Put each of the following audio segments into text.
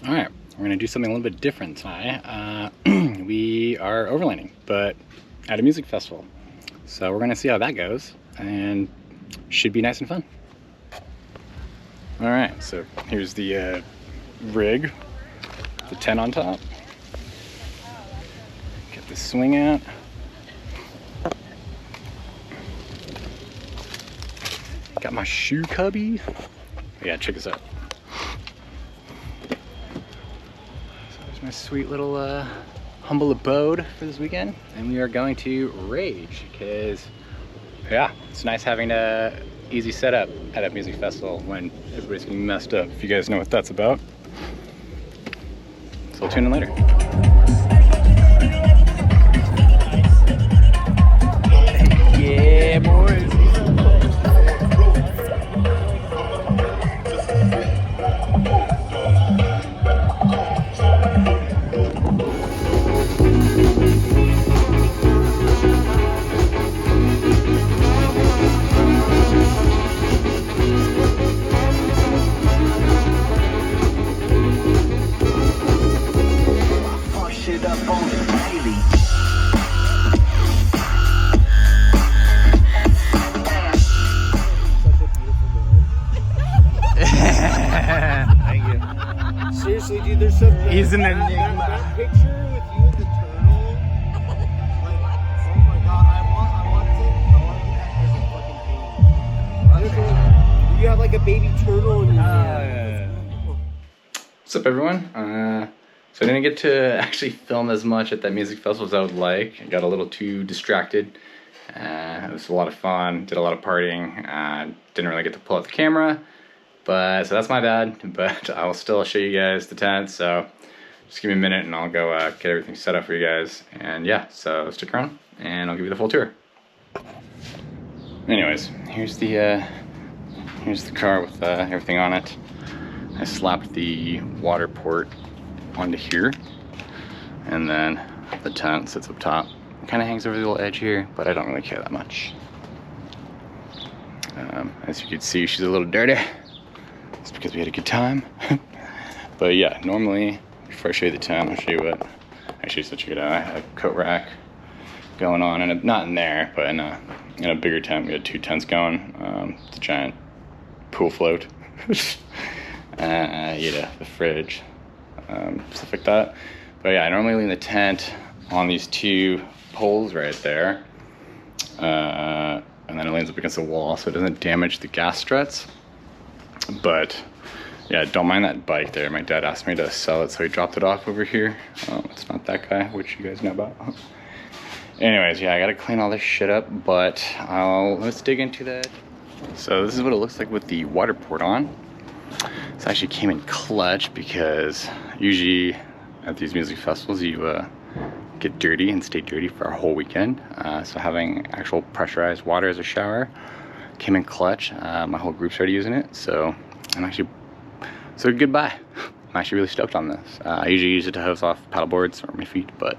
Alright, we're gonna do something a little bit different tonight. We are overlanding, but at a music festival. So we're gonna see how that goes, and should be nice and fun. Alright, so here's the rig, the tent on top. Get the swing out. Got my shoe cubby. Yeah, check this out. My sweet little humble abode for this weekend, and we are going to rage because yeah, it's nice having a easy setup at a music festival when everybody's getting messed up, if you guys know what that's about. So we'll tune in later. Yeah, boys. Seriously, dude, there's something. He's an enigma. That picture with you and the turtle. Like, oh my god, I want to get that as a fucking baby. You have like a baby turtle in your hand. What's up, everyone? So I didn't get to actually film as much at that music festival as I would like. I got a little too distracted. It was a lot of fun, did a lot of partying. Didn't really get to pull out the camera. But, so that's my bad, but I will still show you guys the tent, so just give me a minute and I'll go get everything set up for you guys. And yeah, so stick around and I'll give you the full tour. Anyways, here's the car with everything on it. I slapped the water port onto here, and then the tent sits up top. It kind of hangs over the little edge here, but I don't really care that much. As you can see, she's a little dirty. It's because we had a good time. But yeah, normally, before I show you the tent, I'll show you what, actually, so check it out. I have a coat rack going on, and not in there, but in a bigger tent. We had 2 tents going. It's a giant pool float. The fridge, stuff like that. But yeah, I normally leave the tent on these 2 poles right there. And then it leans up against the wall so it doesn't damage the gas struts. But yeah, don't mind that bike there. My dad asked me to sell it, so he dropped it off over here. It's not that guy, which you guys know about. Anyways, yeah, I gotta clean all this shit up, but let's dig into that. So this is what it looks like with the water port on. This actually came in clutch because usually at these music festivals you get dirty and stay dirty for a whole weekend. So having actual pressurized water as a shower came in clutch. My whole group's already using it, so goodbye. I'm actually really stoked on this. I usually use it to hose off paddle boards or my feet, but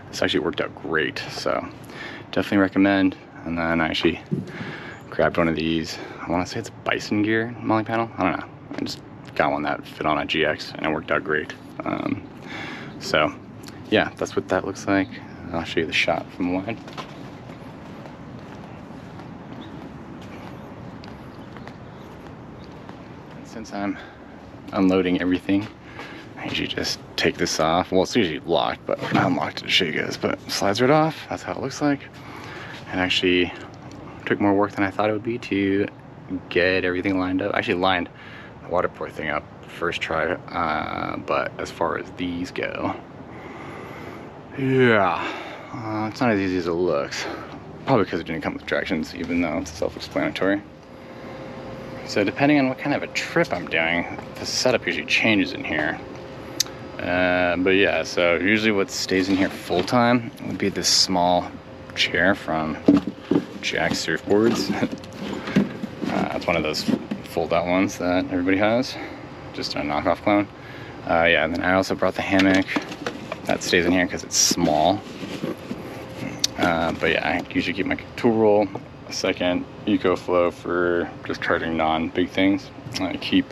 this actually worked out great, so definitely recommend. And then I actually grabbed one of these, I want to say it's a Bison Gear molly panel, I don't know. I just got one that fit on a GX and it worked out great. So yeah, that's what that looks like. I'll show you the shot from wide. Since I'm unloading everything, I usually just take this off. Well, it's usually locked, but I unlocked it to show you guys, but it slides right off. That's how it looks like. It actually took more work than I thought it would be to get everything lined up. I actually lined the water port thing up first try, but as far as these go, yeah, it's not as easy as it looks. Probably because it didn't come with directions, even though it's self-explanatory. So depending on what kind of a trip I'm doing, the setup usually changes in here. But yeah, so usually what stays in here full time would be this small chair from Jack Surfboards. It's one of those fold out ones that everybody has, just a knockoff clone. Yeah, and then I also brought the hammock. That stays in here because it's small. But yeah, I usually keep my tool roll, a second EcoFlow for just charging non-big things. I keep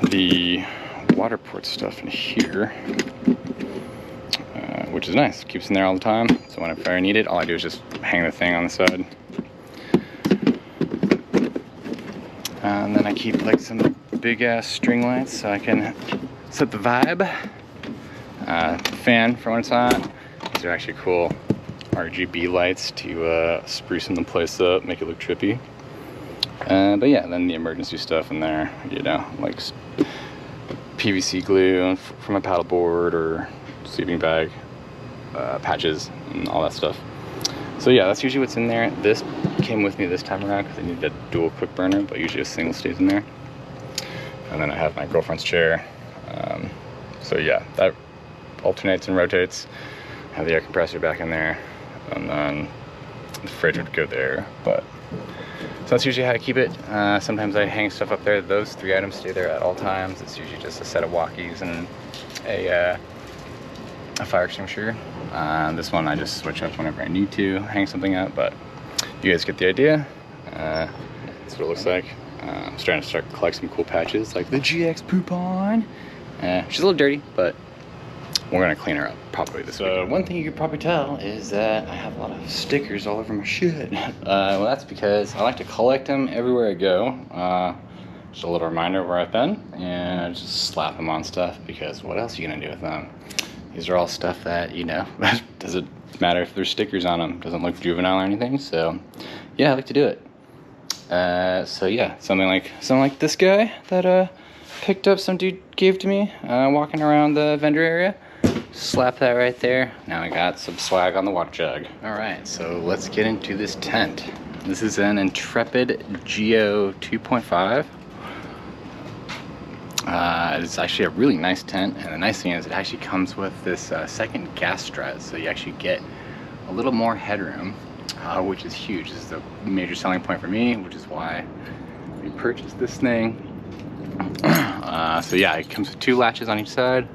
the water port stuff in here, which is nice. Keeps in there all the time. So whenever I need it, all I do is just hang the thing on the side. And then I keep like some big ass string lights so I can set the vibe. Fan for when it's hot. These are actually cool RGB lights to spruce the place up, make it look trippy. But yeah, then the emergency stuff in there, you know, like PVC glue for my paddleboard or sleeping bag, patches, and all that stuff. So yeah, that's usually what's in there. This came with me this time around because I needed a dual quick burner, but usually a single stays in there. And then I have my girlfriend's chair. So yeah, that alternates and rotates. I have the air compressor back in there, and then the fridge would go there. But so that's usually how I keep it. Sometimes I hang stuff up there. Those 3 items stay there at all times. It's usually just a set of walkies and a fire extinguisher. This one I just switch up whenever I need to hang something up, but you guys get the idea. That's what it looks like. I'm starting to start collect some cool patches like the GX Poupon. She's a little dirty, but we're gonna clean her up properly this week. So one thing you could probably tell is that I have a lot of stickers all over my shit. Well, that's because I like to collect them everywhere I go. Just a little reminder of where I've been, and I just slap them on stuff because what else are you gonna do with them? These are all stuff that, you know, doesn't matter if there's stickers on them. Doesn't look juvenile or anything. So yeah, I like to do it. So yeah, something like this guy that picked up, some dude gave to me walking around the vendor area. Slap that right there. Now I got some swag on the water jug. All right, so let's get into this tent. This is an Intrepid Geo 2.5. It's actually a really nice tent, and the nice thing is it actually comes with this second gas strut, so you actually get a little more headroom, which is huge. This is a major selling point for me, which is why we purchased this thing. So yeah, it comes with 2 latches on each side.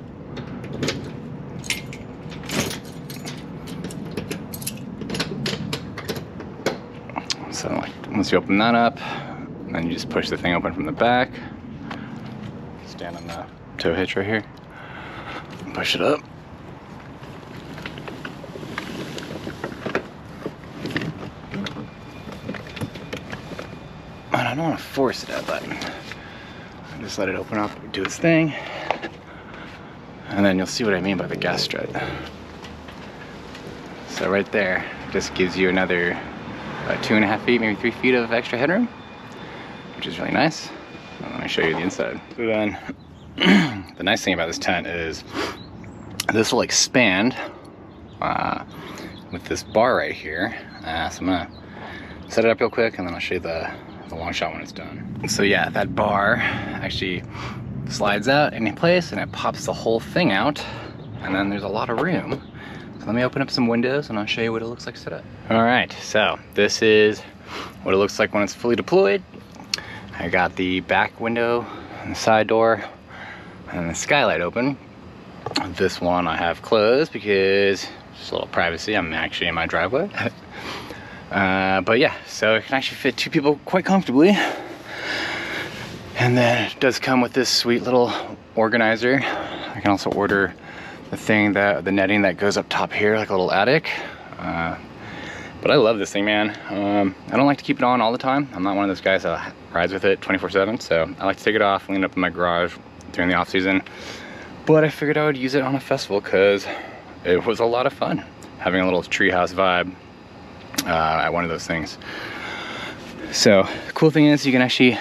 So like, once you open that up, then you just push the thing open from the back. Stand on the tow hitch right here. Push it up. And I don't want to force that button. Just let it open up, do its thing. And then you'll see what I mean by the gas strut. So right there, just gives you another 2.5 feet, maybe 3 feet of extra headroom, which is really nice. Let me show you the inside. So then, the nice thing about this tent is this will expand with this bar right here. So I'm gonna set it up real quick, and then I'll show you the long shot when it's done. So yeah, that bar actually slides out in place, and it pops the whole thing out, and then there's a lot of room. So let me open up some windows and I'll show you what it looks like set up. All right, so this is what it looks like when it's fully deployed. I got the back window and the side door and the skylight open. This one I have closed because just a little privacy. I'm actually in my driveway. But yeah, so it can actually fit 2 people quite comfortably. And then it does come with this sweet little organizer. I can also order the netting that goes up top here, like a little attic. But I love this thing, man. I don't like to keep it on all the time. I'm not one of those guys that rides with it 24/7, so I like to take it off, lean it up in my garage during the off season. But I figured I would use it on a festival because it was a lot of fun having a little treehouse vibe at one of those things. So the cool thing is you can actually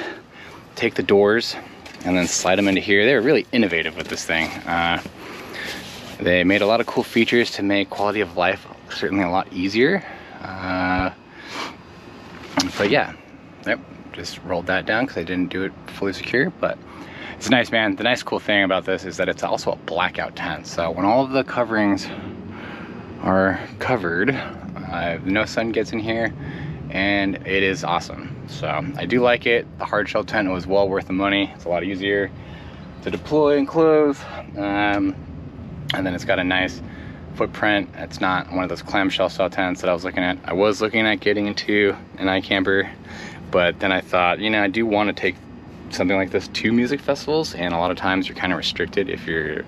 take the doors and then slide them into here. They were really innovative with this thing. They made a lot of cool features to make quality of life certainly a lot easier. But yeah, yep, just rolled that down because I didn't do it fully secure, but it's nice, man. The nice cool thing about this is that it's also a blackout tent. So when all of the coverings are covered, no sun gets in here, and it is awesome. So I do like it. The hard shell tent was well worth the money. It's a lot easier to deploy and close. And then it's got a nice footprint. It's not one of those clamshell style tents that I was looking at. I was looking at getting into an iCamper, but then I thought, you know, I do want to take something like this to music festivals, and a lot of times you're kind of restricted if you're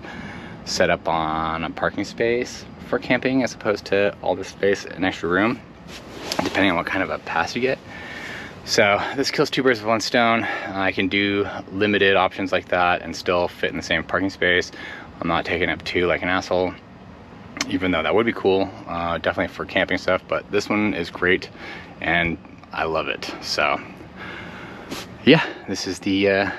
set up on a parking space for camping as opposed to all this space and extra room, depending on what kind of a pass you get. So this kills two birds with one stone. I can do limited options like that and still fit in the same parking space. I'm not taking up two like an asshole, even though that would be cool, definitely for camping stuff. But this one is great and I love it. So yeah, this is the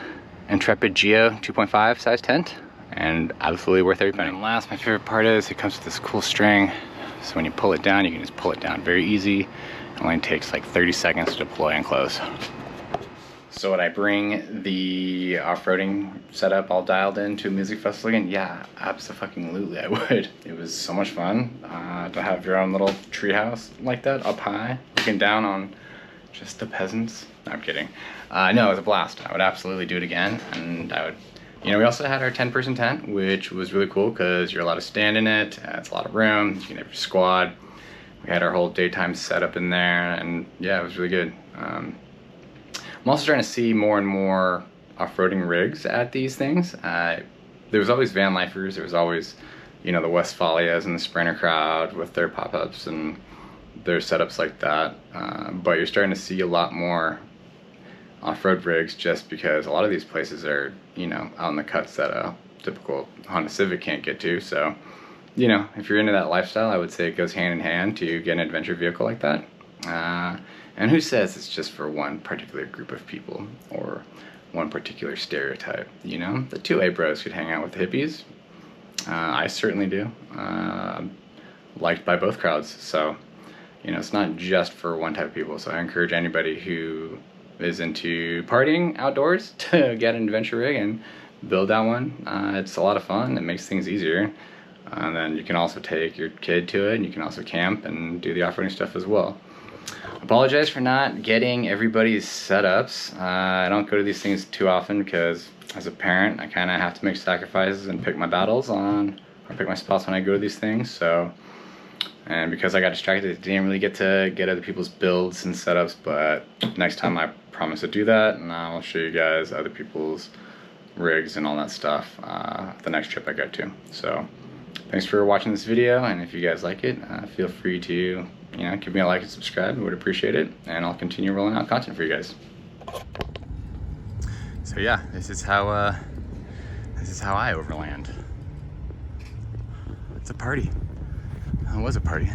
Intrepid Geo 2.5 size tent, and absolutely worth every penny. And last, my favorite part is it comes with this cool string. So when you pull it down, you can just pull it down very easy. It only takes like 30 seconds to deploy and close. So would I bring the off-roading setup all dialed into a music festival again? Yeah, absolutely I would. It was so much fun to have your own little treehouse like that up high, looking down on just the peasants. No, I'm kidding. No, it was a blast. I would absolutely do it again, and I would. You know, we also had our 10-person tent, which was really cool because you're allowed to stand in it. It's a lot of room. You can have your squad. We had our whole daytime setup in there, and yeah, it was really good. I'm also trying to see more and more off-roading rigs at these things. There was always van lifers. There was always, you know, the Westphalias and the Sprinter crowd with their pop-ups and their setups like that. But you're starting to see a lot more off-road rigs just because a lot of these places are, you know, out in the cuts that a typical Honda Civic can't get to. So, you know, if you're into that lifestyle, I would say it goes hand in hand to get an adventure vehicle like that. And who says it's just for one particular group of people or one particular stereotype, you know? The 2A bros could hang out with the hippies. I certainly do. Liked by both crowds. So, you know, it's not just for one type of people. So I encourage anybody who is into partying outdoors to get an adventure rig and build that one. It's a lot of fun. It makes things easier. And then you can also take your kid to it, and you can also camp and do the off-roading stuff as well. Apologize for not getting everybody's setups. I don't go to these things too often because as a parent I kind of have to make sacrifices and pick my battles on, or pick my spots when I go to these things. So, and because I got distracted, I didn't really get to get other people's builds and setups, but next time I promise to do that, and I'll show you guys other people's rigs and all that stuff the next trip I go to. So thanks for watching this video, and if you guys like it, feel free to, you know, give me a like and subscribe. I would appreciate it, and I'll continue rolling out content for you guys. So yeah, this is how I overland. It's a party. It was a party.